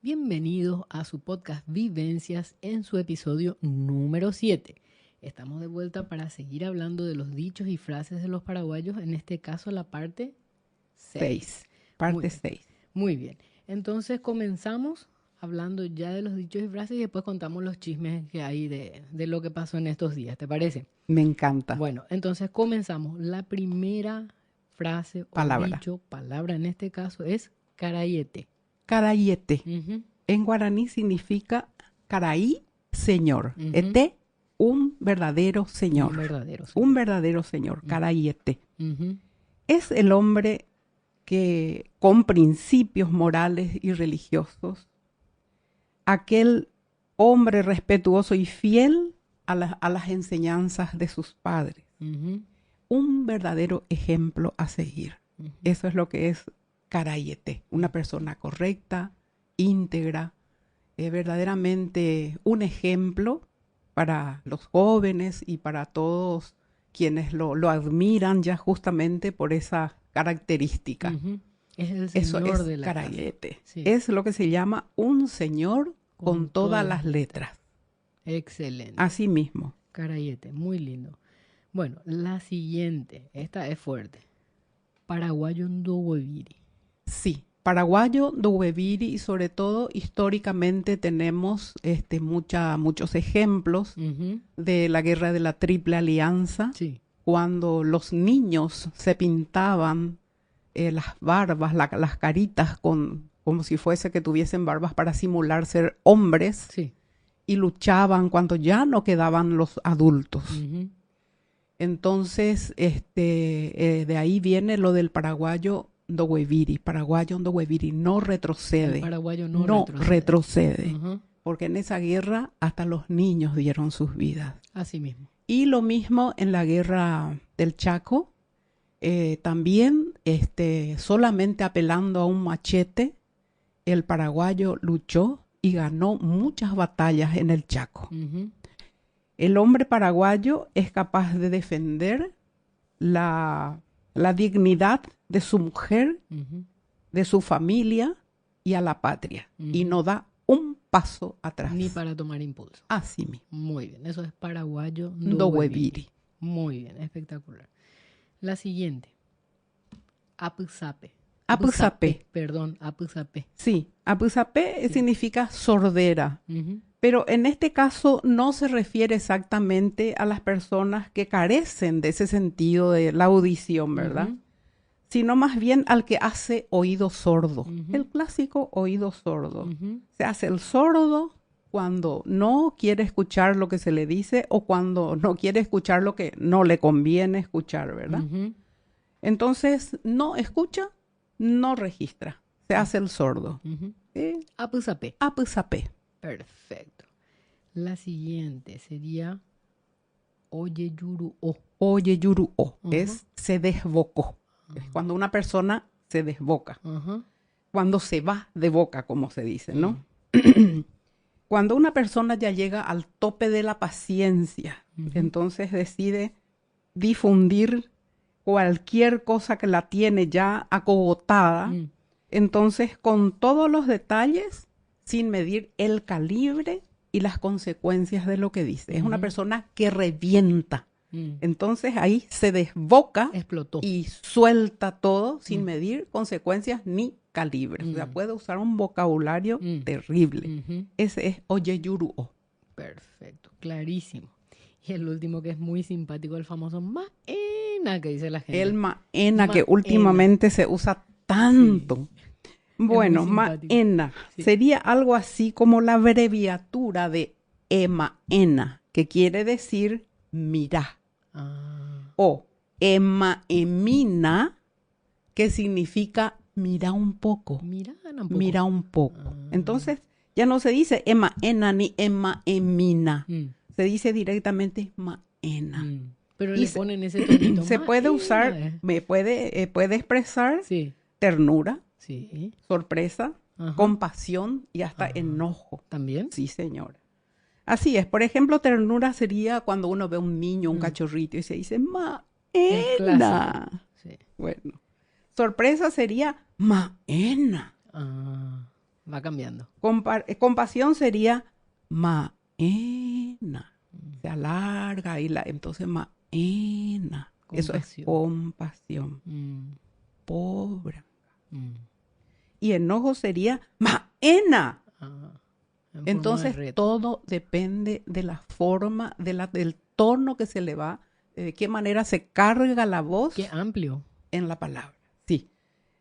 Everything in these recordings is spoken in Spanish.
Bienvenidos a su podcast Vivencias en su episodio número 7. Estamos de vuelta para seguir hablando de los dichos y frases de los paraguayos, en este caso la parte 6. Parte 6. Muy bien. Entonces comenzamos hablando ya de los dichos y frases y después contamos los chismes que hay de lo que pasó en estos días. ¿Te parece? Me encanta. Bueno, entonces comenzamos. La primera frase Palabra. o dicho, palabra en este caso, es carayete. Carayete. Uh-huh. En guaraní significa caraí, señor. Uh-huh. Ete, un verdadero señor. Un Un verdadero señor, carayete. Uh-huh. Es el hombre que con principios morales y religiosos, aquel hombre respetuoso y fiel a las enseñanzas de sus padres. Uh-huh. Un verdadero ejemplo a seguir. Uh-huh. Eso es lo que es carayete, una persona correcta, íntegra, verdaderamente un ejemplo para los jóvenes y para todos quienes lo admiran ya justamente por esa característica. Uh-huh. Es el Eso señor es de la carayete. casa. Sí. Es lo que se llama un señor con todas las letras. Excelente. Así mismo. Carayete, muy lindo. Bueno, la siguiente, esta es fuerte. Paraguayo ndohueviri. Sí, paraguayo, ndohueviri, y sobre todo históricamente tenemos muchos ejemplos Uh-huh. de la guerra de la Triple Alianza, Sí. cuando los niños se pintaban las barbas, las caritas como si fuese que tuviesen barbas para simular ser hombres, Sí. y luchaban cuando ya no quedaban los adultos. Uh-huh. Entonces, de ahí viene lo del paraguayo ndohueviri. Paraguayo ndohueviri no retrocede. El paraguayo no retrocede. Uh-huh. Porque en esa guerra hasta los niños dieron sus vidas. Así mismo. Y lo mismo en la guerra del Chaco. También solamente apelando a un machete, el paraguayo luchó y ganó muchas batallas en el Chaco. Uh-huh. El hombre paraguayo es capaz de defender la dignidad de su mujer, Uh-huh. de su familia y a la patria. Uh-huh. Y no da un paso atrás. Ni para tomar impulso. Así mismo. Muy bien, eso es paraguayo Ndohueviri. Muy bien, espectacular. La siguiente. Apuzape. Apuzape. Perdón, apuzape. Sí, apuzape Sí. significa sordera. Uh-huh. Pero en este caso no se refiere exactamente a las personas que carecen de ese sentido de la audición, ¿verdad? Uh-huh. Sino más bien al que hace oído sordo. Uh-huh. El clásico oído sordo. Uh-huh. Se hace el sordo cuando no quiere escuchar lo que se le dice o cuando no quiere escuchar lo que no le conviene escuchar, ¿verdad? Uh-huh. Entonces, no escucha, no registra. Se hace el sordo. Uh-huh. Apuzape. Apuzape. Perfecto. La siguiente sería oye yuru o. Oye yuru o. Uh-huh. Es se desbocó. Uh-huh. Es cuando una persona se desboca. Uh-huh. Cuando se va de boca, como se dice, ¿no? Uh-huh. Cuando una persona ya llega al tope de la paciencia, Uh-huh. entonces decide difundir cualquier cosa que la tiene ya acogotada, Uh-huh. entonces con todos los detalles, sin medir el calibre y las consecuencias de lo que dice. Uh-huh. Es una persona que revienta. Uh-huh. Entonces ahí se desboca Explotó. y suelta todo sin medir consecuencias ni calibre. O sea, puede usar un vocabulario terrible. Uh-huh. Ese es oye yuru o. Perfecto, clarísimo. Y el último que es muy simpático, el famoso maena que dice la gente. El maena, que Maena. últimamente se usa tanto. Sí. Bueno, muy simpático. maena Sí. sería algo así como la abreviatura de emaena, que quiere decir mira. Ah. O emaemina, que significa mira un poco. Mira un poco. Mira un poco. Ah. Entonces, ya no se dice emaena ni emaemina. Se dice directamente maena. Pero Y le se- ponen ese tonito. Se puede usar, Maena. puede expresar Sí, ternura, sí. sorpresa, Ajá. compasión y hasta Ajá. enojo. ¿También? Sí, señora. Así es. Por ejemplo, ternura sería cuando uno ve un niño, un cachorrito, y se dice, El maena. Sí. Bueno. Sorpresa sería maena. Ah. Va cambiando. Compasión sería maena. Se alarga y entonces maena. Eso es compasión. Pobre. Y enojo sería maena. Entonces todo depende de la forma, del tono que se le va, de qué manera se carga la voz. Qué amplio. En la palabra. Sí.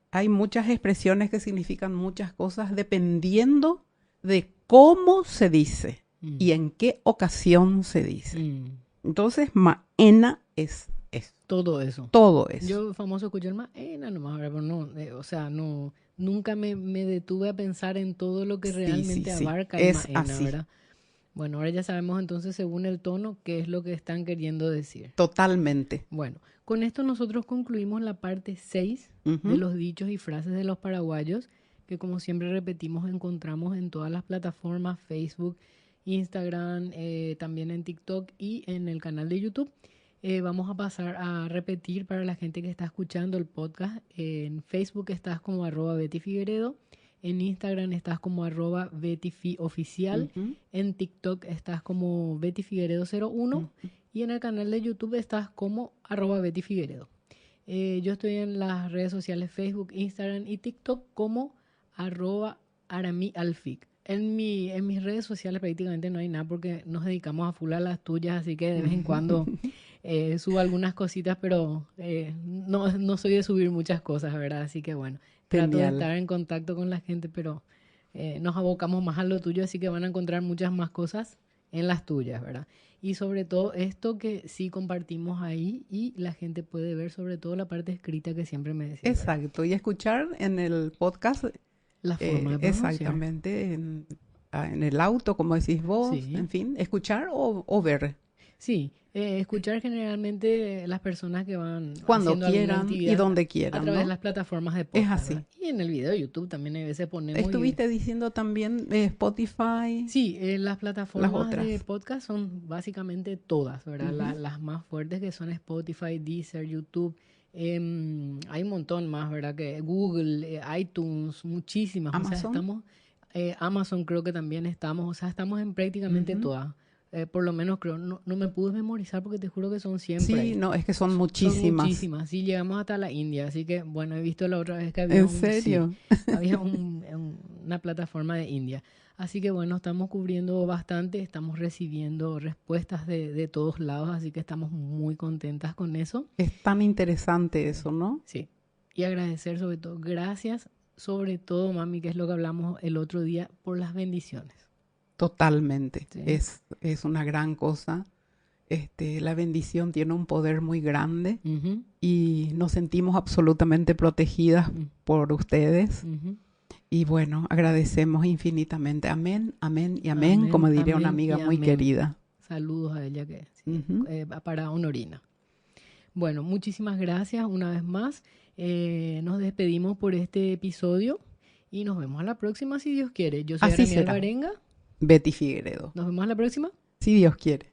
Hay muchas expresiones que significan muchas cosas dependiendo de cómo se dice y en qué ocasión se dice. Entonces, maena es eso. Todo eso. Todo eso. Yo famoso escuché el maena nomás, pero no, o sea, no, nunca me detuve a pensar en todo lo que realmente abarca el maena, así. ¿verdad? Bueno, ahora ya sabemos entonces, según el tono, qué es lo que están queriendo decir. Totalmente. Bueno, con esto nosotros concluimos la parte 6 de los dichos y frases de los paraguayos, que como siempre repetimos, encontramos en todas las plataformas, Facebook, Instagram, también en TikTok y en el canal de YouTube. Vamos a pasar a repetir para la gente que está escuchando el podcast. En Facebook estás como @BettyFigueredo. En Instagram estás como @BettyFioficial. En TikTok estás como BettyFigueredo01. Y en el canal de YouTube estás como @BettyFigueredo. Yo estoy en las redes sociales Facebook, Instagram y TikTok como @AramiAlfic. En mis redes sociales prácticamente no hay nada porque nos dedicamos a full a las tuyas, así que de vez en cuando subo algunas cositas, pero no soy de subir muchas cosas, ¿verdad? Así que bueno, trato de estar en contacto con la gente, pero nos abocamos más a lo tuyo, así que van a encontrar muchas más cosas en las tuyas, ¿verdad? Y sobre todo esto que sí compartimos ahí y la gente puede ver, sobre todo la parte escrita que siempre me decía. Exacto, ¿verdad? Y escuchar en el podcast la forma de pronunciar. Exactamente, en el auto, como decís vos, sí. En fin, escuchar o ver. Sí, escuchar generalmente las personas que van cuando quieran y donde quieran, a través ¿no? de las plataformas de podcast. Es así. ¿Verdad? Y en el video de YouTube también a veces ponemos. ¿Estuviste diciendo también Spotify? Sí, las plataformas de podcast son básicamente todas, ¿verdad? Las más fuertes que son Spotify, Deezer, YouTube. Hay un montón más, ¿verdad? Que Google, iTunes, muchísimas. Amazon. O sea, estamos, Amazon creo que también estamos, o sea, estamos en prácticamente todas. Por lo menos creo, no me pude memorizar porque te juro que son siempre. Sí, no, es que son muchísimas. Son muchísimas, sí, llegamos hasta la India, así que bueno, he visto la otra vez que había ¿En serio? Sí, había una plataforma de India. Así que bueno, estamos cubriendo bastante, estamos recibiendo respuestas de todos lados, así que estamos muy contentas con eso. Es tan interesante eso, ¿no? Sí, y agradecer sobre todo, gracias sobre todo, mami, que es lo que hablamos el otro día, por las bendiciones. Totalmente, sí. Es una gran cosa. La bendición tiene un poder muy grande y nos sentimos absolutamente protegidas por ustedes. Y bueno, agradecemos infinitamente. Amén, amén y amén, como diría una amiga muy querida. Saludos a ella que para Honorina. Bueno, muchísimas gracias una vez más. Nos despedimos por este episodio y nos vemos a la próxima si Dios quiere. Yo soy Aramiel Barenga. Betty Figueredo. Nos vemos a la próxima. Si Dios quiere.